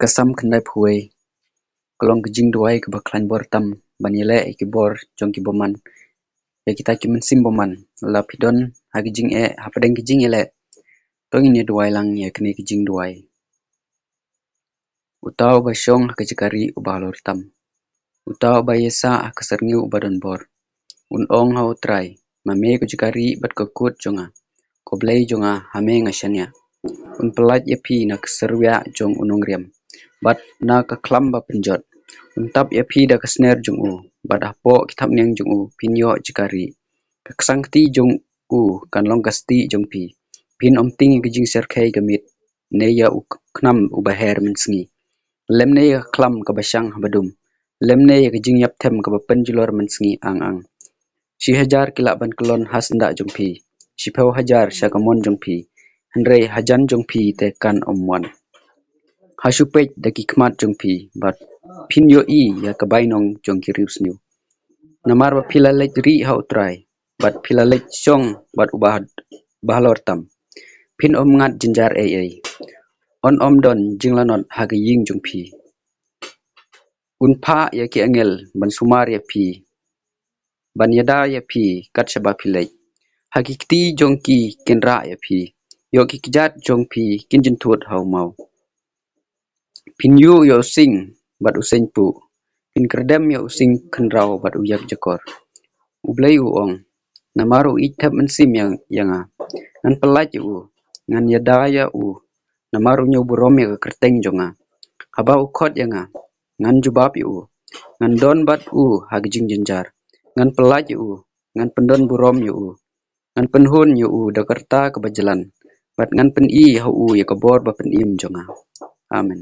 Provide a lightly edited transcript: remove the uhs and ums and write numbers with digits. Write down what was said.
Kasam kendai phuai kolong kejing duai ke baklan bor tam banyele ki bor jong ki boman ya kita ki mensim boman la pidon ha kejing ha padeng kejing ele tong ini duai lang ya kene kejing duai utau ba syong ha kejikari ubalor tam utau ba yesa ha keserniu ubadon bor un ong ha utrai mame kejikari bat kekut jonga koblei jonga hame ngashania un pelat ya pi na keserwia jong unong riam bat na ka klam ba penjot untap ya pi da kesner jong u bat apo kitap neng jong u pinyo jikari kesangti jong u kan long kasti jong pi pin omting gijing serkai gamit ne ya u knam u baher mensngi lemne ya klam ka basyang badum lemne ya gijing yap them ka penjulor mensngi ang si hajar kila ban kelon hasnda jong pi si pau hajar syakamon jong pi hendrei hajan jong pi te kan omwan hasupet daki kmat jong pi bat pin yo I ya kabainong jong kirius new namar ba pilalej ri ha utrai bat pilalej syong bat ubah bahalor tam pin om ngat jinjar ai on om don jinglanot ha ying jong pi un pha ya ki angel ban sumar ya pi ban yada ya pi kat shaba pilej hakikti jong ki kenra ya pi yo ki kijat jong pi kinjin thut hau mau Pinyu yo sing bat useng pu. Pin kerdem yo using kenrau bat uyak jakor. Ublay uong. Namaru itap mensim yang ngan pelaj u. Ngan yadaya u. Namaru nyo burom ya kerteng jonga. Haba ukot yang ngan jubab u. Ngan don bat u hagjing jenjar. Ngan pelaj u. Ngan pendon burom u. Ngan penhun u dakarta kebajalan. Bat ngan pen I hau u ya kabor ba pen im jonga. Amin.